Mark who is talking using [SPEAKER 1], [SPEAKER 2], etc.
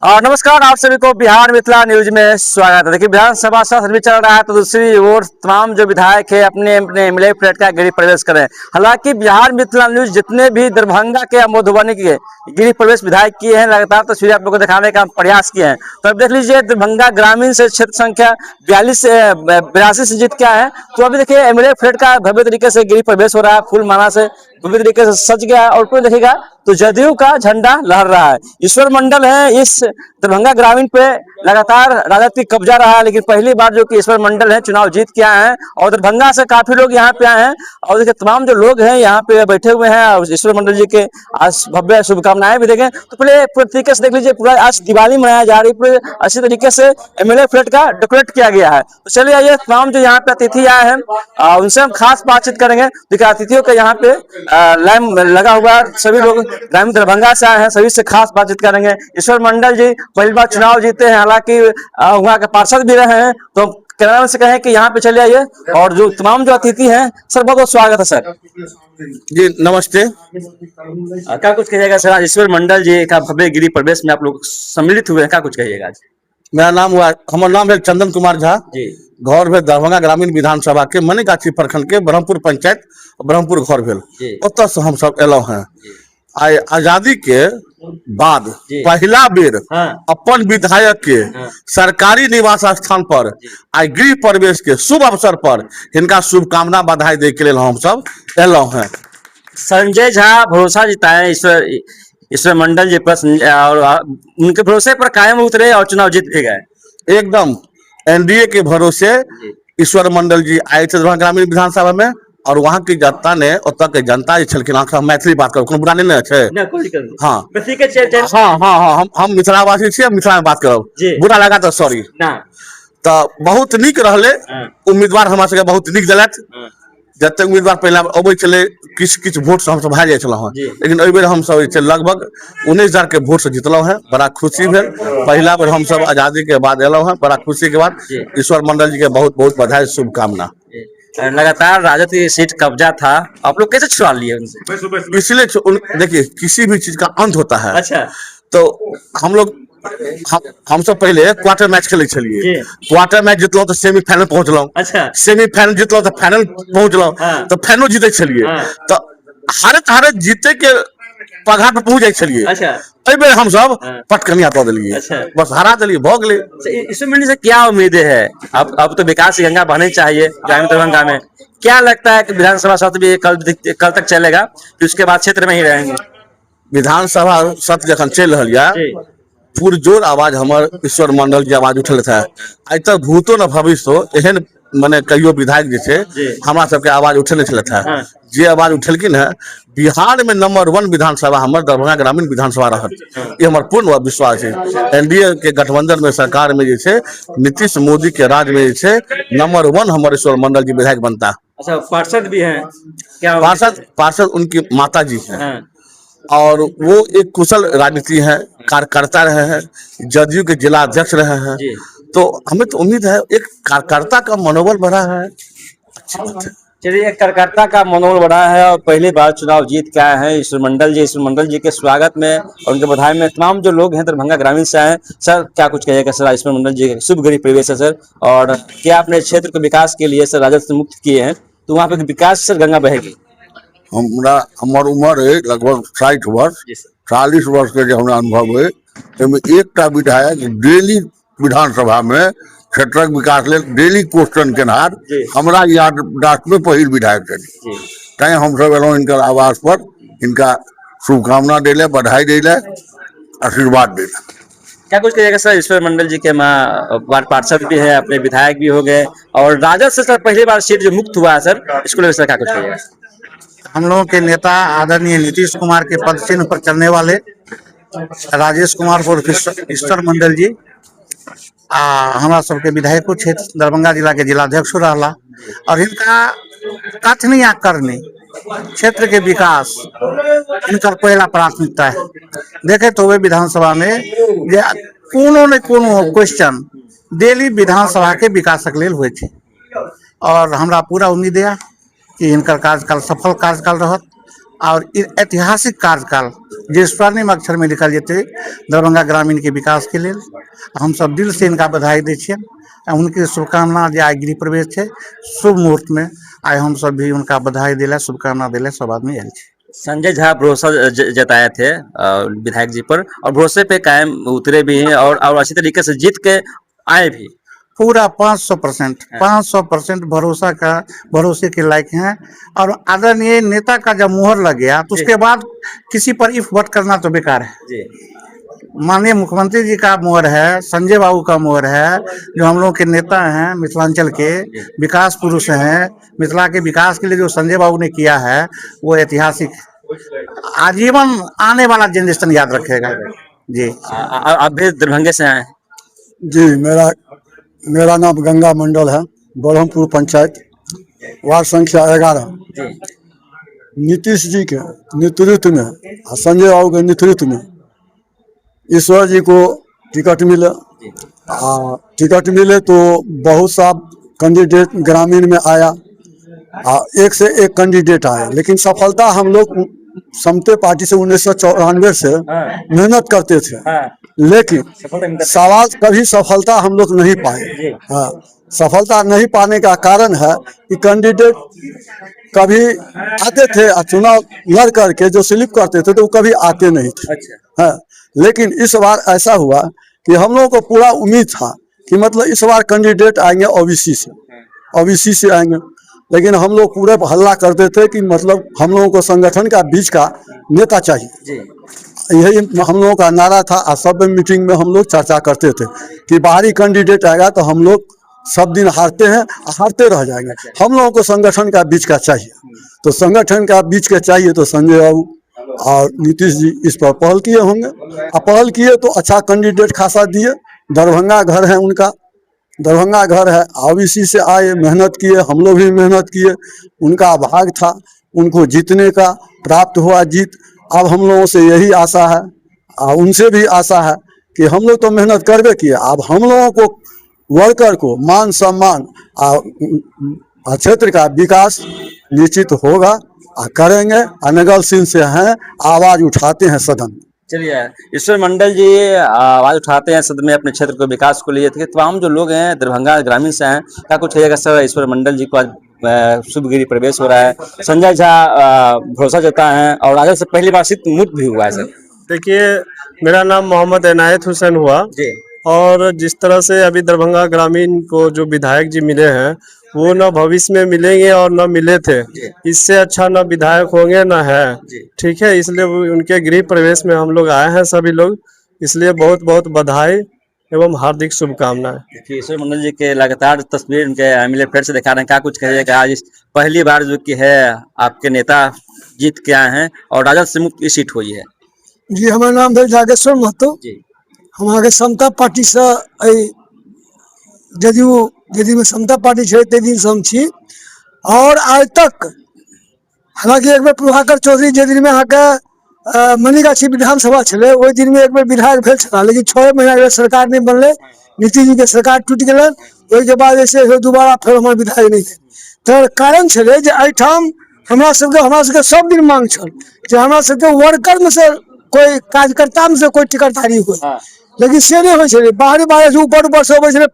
[SPEAKER 1] और नमस्कार, आप सभी को बिहार मिथिला न्यूज में स्वागत है। देखिए, विधानसभा सत्र भी चल रहा है तो दूसरी ओर तमाम जो विधायक है अपने अपने एमएलए फ्लैट का गृह प्रवेश करें। हालांकि बिहार मिथिला न्यूज जितने भी दरभंगा के या मधुबनी के गृह प्रवेश विधायक किए हैं, लगातार तस्वीरें आप लोगों को दिखाने का प्रयास किए हैं। तो अब देख लीजिए, दरभंगा ग्रामीण से क्षेत्र संख्या 82 से जीत क्या है। तो अभी देखिए, एमएलए फ्लैट का भव्य तरीके से गृह प्रवेश हो रहा है, फूल माला से भव्य तरीके से सज गया और कोई देखेगा तो जदयू का झंडा लहर रहा है। ईश्वर मंडल है इस दरभंगा ग्रामीण पे लगातार राजद की कब्जा रहा है, लेकिन पहली बार जो कि ईश्वर मंडल है चुनाव जीत के आए हैं और दरभंगा से काफी लोग यहाँ पे आए हैं। और देखिए, तमाम जो लोग हैं यहाँ पे बैठे हुए हैं और ईश्वर मंडल जी के आज भव्य शुभकामनाएं भी देखें। तो पहले पूरे तरीके से देख लीजिए, पूरा आज दिवाली मनाया जा रही है, पूरे अच्छी तरीके से एमएलए फ्लैट का डेकोरेट किया गया है। तो चलिए आइए, तमाम जो यहाँ पे अतिथि आए हैं उनसे हम खास बातचीत करेंगे। देखिए, अतिथियों के यहाँ पे लाइन लगा हुआ, सभी लोग ग्रामीण दरभंगा से आए हैं, सभी से खास बातचीत करेंगे। ईश्वर मंडल जी पहली बार चुनाव जीते हैं, हालांकि वहाँ के पार्षद भी रहे हैं। तो कैमरा से कहें कि यहाँ पे चले आइए और जो तमाम जो अतिथि हैं सर, बहुत स्वागत है सर
[SPEAKER 2] जी। नमस्ते।
[SPEAKER 1] क्या कुछ कहिएगा सर, ईश्वर मंडल जी का भव्य गिरी प्रवेश में आप लोग सम्मिलित हुए हैं, क्या कुछ कहिएगा आज?
[SPEAKER 2] मेरा नाम हमारा नाम है चंदन कुमार झा जी। घर भेल दरभंगा ग्रामीण विधानसभा के मनीगाछी प्रखंड के ब्रह्मपुर पंचायत ब्रह्मपुर घर भेल, ओतऽ से हम सब एलौ हैं। आजादी के बाद पहला बेर अपन विधायक के सरकारी निवास स्थान पर आई गृह प्रवेश के शुभ अवसर पर इनका शुभकामना बधाई दे के लिए हम सब एलौ हैं।
[SPEAKER 1] संजय झा भरोसा जिताए ईश्वर मंडल जी पर और उनके भरोसे पर कायम उतरे और चुनाव जीत भी गए।
[SPEAKER 2] एकदम एनडीए के भरोसे ईश्वर मंडल जी आए थे दरभंगा ग्रामीण विधानसभा में और वहाँ की जनता ने ओतऽ के जनता जे छलखिन, मैथिली बात करो, कोनो बुरा नहीं है। हाँ, हम मिथिलावासी छियै, मिथिला में बात करब, बुरा लगा तो सॉरी। तो बहुत निक रहले, उम्मीदवार हमरा सबके बहुत निक देलथि। जते उम्मीदवार पहले अबै छलै किछु वोट से हम सब हारि जाइ छलहुँ, लेकिन एहि बेर हम सब लगभग 19,000 के वोट से जितलहुँ हैं। बड़ा खुशी भेल, पहला बेर हम सब आजादी के बाद एलहुँ हैं, बड़ा खुशी के बाद ईश्वर मंडल जी के बहुत बहुत बधाई, शुभकामना।
[SPEAKER 1] लगातार राजद की सीट कब्जा था, आप लोग कैसे छुड़ा लिए उनसे?
[SPEAKER 2] इसलिए देखिए, किसी भी चीज का अंत होता है।
[SPEAKER 1] अच्छा।
[SPEAKER 2] तो हम सब पहले क्वार्टर मैच खेले छलिए, क्वार्टर मैच जितलौं तो सेमीफाइनल पहुंचलौं।
[SPEAKER 1] अच्छा।
[SPEAKER 2] सेमीफाइनल जितलौं तो फाइनल पहुंचलौं। तो फाइनल जीते छलिए। तो हारत जीते के पगार पर पहुंच जाय छलिए। अच्छा। एहि बेर हम सब पटकनिया दऽ देलिए। अच्छा। बस हरा देलिए, भऽ गेलै।
[SPEAKER 1] इसमें मिलने से क्या उम्मीदें है? अब तो विकास की गंगा बहनी चाहिए ग्रामीण दरभंगा में। क्या लगता है कि विधानसभा सत्र भी कल तक चलेगा, फिर उसके बाद क्षेत्र में ही रहेंगे?
[SPEAKER 2] विधानसभा सत्र जखन चल रहा है, पुरजोर आवाज हमर ईश्वर मंडल जी आवाज उठल था। आज तक भूतो न भविष्य हो एहन माने कहियो विधायक जे छे हमरा सबके आवाज उठेले छले था। जे आवाज उठेलकिन है, बिहार में नंबर 1 विधानसभा हमर दरभंगा ग्रामीण विधानसभा रहत, ये हमर पूर्ण विश्वास है। एनडीए के गठबंधन में सरकार में जे छे नीतीश मोदी के राज में जे छे नंबर 1 हमर ईश्वर मंडल जी विधायक बनता।
[SPEAKER 1] अच्छा, पार्षद भी हैं क्या?
[SPEAKER 2] पार्षद उनकी माता जी हैं और वो एक कुशल राजनीति है, कार्यकर्ता रहे हैं, जदयू के जिला अध्यक्ष रहे हैं। तो हमें तो उम्मीद है एक कार्यकर्ता का मनोबल बढ़ा है, अच्छी बात है।
[SPEAKER 1] चलिए, एक कार्यकर्ता का मनोबल बढ़ा है और पहली बार चुनाव जीत के आए हैं ईश्वर मंडल जी के स्वागत में और उनके बधाई में तमाम जो लोग हैं दरभंगा ग्रामीण से आए। सर, क्या कुछ कहिएगा सर, ईश्वर मंडल जी के शुभ गृह प्रवेश है सर, और क्या अपने क्षेत्र के विकास के लिए सर राजद से मुक्त किए हैं, तो वहाँ पे विकास सर गंगा बहेगी?
[SPEAKER 2] हमार उम्र है लगभग 60 वर्ष, 40 वर्ष के जो हमारा अनुभव है, एक विधायक डेली विधानसभा में क्षेत्रक विकास ले डेली क्वेश्चन केनार हमरा याद में पहिल विधायक थे। तैं हम सब एलहुँ इनका आवास पर, इनका शुभकामना देले, बधाई देले, आशीर्वाद देले।
[SPEAKER 1] क्या कुछ कहिएगा सर, ईश्वर मंडल जी के वार्ड पार्षद भी है, अपने विधायक भी हो गए और राजद से सर पहली बार सीट जो मुक्त हुआ है सर, इसको लेकर सर क्या कुछ कहिएगा?
[SPEAKER 3] हम लोगों के नेता आदरणीय नीतीश कुमार के पद चिन्ह पर चलने वाले राजेश कुमार और ईश्वर मंडल जी हमारा सबके विधायको क्षेत्र दरभंगा जिला के जिलाध्यक्ष रहा और इनका कथनी करनी क्षेत्र के विकास इनका पहला प्राथमिकता है। देखे तो वे विधानसभा में कोनो न कोनो क्वेश्चन डेली विधानसभा के विकास के लेल हुए थे और हमरा पूरा उम्मीद है कि इनका कार्यकाल सफल कार्यकाल रहत और ऐतिहासिक कार्यकाल जे स्वर्णिम अक्षर में लिखल जेते दरभंगा ग्रामीण के विकास के लिए। हम सब दिल से इनका बधाई दै छियै। उनके शुभकामना जे आइ गृह प्रवेश है शुभ मुहूर्त में आइ हम सब भी उनका बधाई दिला शुभकामना दिला सब आदमी आयल छी।
[SPEAKER 1] संजय झा भरोसा जताए थे विधायक जी पर, और भरोसे पे कायम उतरे भी हैं और अच्छी तरीके से जीत के आए भी।
[SPEAKER 3] पूरा 500% भरोसे के लायक हैं। और आदरणीय नेता का जब मुहर लग गया तो उसके बाद किसी पर इफ वट करना तो बेकार है
[SPEAKER 1] जी।
[SPEAKER 3] माननीय मुख्यमंत्री जी का मुहर है, संजय बाबू का मुहर है, जो हम लोग के नेता हैं, मिथिलांचल के विकास पुरुष हैं। मिथिला के विकास के लिए जो संजय बाबू ने किया है वो ऐतिहासिक आजीवन आने वाला जनरेशन याद रखेगा जी।
[SPEAKER 1] आप भी दरभंगे से आए?
[SPEAKER 4] जी, मेरा नाम गंगा मंडल है, बरहमपुर पंचायत, वार्ड संख्या 11। नीतीश जी के नेतृत्व में और संजय बाबू के नेतृत्व में ईश्वर जी को टिकट मिले। टिकट मिले तो बहुत सा कैंडिडेट ग्रामीण में आया, एक से एक कैंडिडेट आए, लेकिन सफलता हम लोग समते पार्टी से 1994 से मेहनत करते थे, लेकिन सवाल कभी सफलता हम लोग नहीं पाए। हाँ, सफलता नहीं पाने का कारण है कि कैंडिडेट कभी आते थे और चुनाव लड़ करके जो स्लिप करते थे तो वो कभी आते नहीं थे। हाँ, लेकिन इस बार ऐसा हुआ कि हम लोगों को पूरा उम्मीद था कि मतलब इस बार कैंडिडेट आएंगे ओबीसी से आएंगे, लेकिन हम लोग पूरे हल्ला करते थे कि मतलब हम लोगों को संगठन का बीच का नेता चाहिए। यही हम लोगों का नारा था और सब मीटिंग में हम लोग चर्चा करते थे कि बाहरी कैंडिडेट आएगा तो हम लोग सब दिन हारते हैं, हारते रह जाएंगे। हम लोगों को संगठन का बीच का चाहिए, तो संगठन का बीच का चाहिए तो संजय बाबू और नीतीश जी इस पर पहल किए होंगे। पहल किए तो अच्छा कैंडिडेट खासा दिए। दरभंगा घर है उनका, दरभंगा घर है, ओबीसी से आए, मेहनत किए, हम लोग भी मेहनत किए। उनका भाग था, उनको जीतने का, प्राप्त हुआ जीत। अब हम लोगों से यही आशा है और उनसे भी आशा है कि हम लोग तो मेहनत करबे किए, अब हम लोगों को वर्कर को मान सम्मान और क्षेत्र का विकास निश्चित होगा और करेंगे। अनगल सिंह से हैं, आवाज उठाते हैं सदन में।
[SPEAKER 1] चलिए, ईश्वर मंडल जी आवाज उठाते हैं सदन में अपने क्षेत्र को विकास को लिए। तमाम जो लोग हैं दरभंगा ग्रामीण से हैं, क्या कुछ है सर? ईश्वर मंडल जी को आज शुभ गिरी प्रवेश हो रहा है, संजय झा भरोसा जता है और राजद से पहली बार मुक्त भी हुआ है सर।
[SPEAKER 5] देखिए, मेरा नाम मोहम्मद इनायत हुसैन हुआ
[SPEAKER 1] जी।
[SPEAKER 5] और जिस तरह से अभी दरभंगा ग्रामीण को जो विधायक जी मिले हैं वो न भविष्य में मिलेंगे और न मिले थे, इससे अच्छा न विधायक होंगे न है, ठीक है। इसलिए उनके गृह प्रवेश में हम लोग आए हैं सभी लोग, इसलिए बहुत बहुत बधाई एवं हार्दिक शुभकामनाएं।
[SPEAKER 1] ईश्वर मंडल जी के लगातार तस्वीर उनके एमएलए फ्रेंड से दिखा रहे हैं, क्या कुछ कहिएगा? आज पहली बार जो कि है आपके नेता जीत के आए हैं और राजद से मुक्त सीट हुई है।
[SPEAKER 6] जी, हमारा नाम है जागेश्वर महतो। हमारे समता पार्टी से जदयू में समता पार्टी छे ते दिन से हम छी और आज तक हालांकि एक बार प्रभाकर चौधरी जे दिन में अहाँके मनीगाछी विधानसभा छे ओहि दिन में एक बार विधायक भेल छला, लेकिन 6 महीना सरकार नहीं बनले, नीतीश जी के सरकार टूट गए। ओहि बाद ऐसे दोबारा फिर हमारे विधायक नहीं थे। तो कारण छे जे एहिठाम हमरा सबके सब दिन मांग छल जे हमरा सबके वर्कर में से कोई कार्यकर्ता में से कोई टिकटधारी हो, लेकिन से नहीं हो, बाहरी से ऊपर से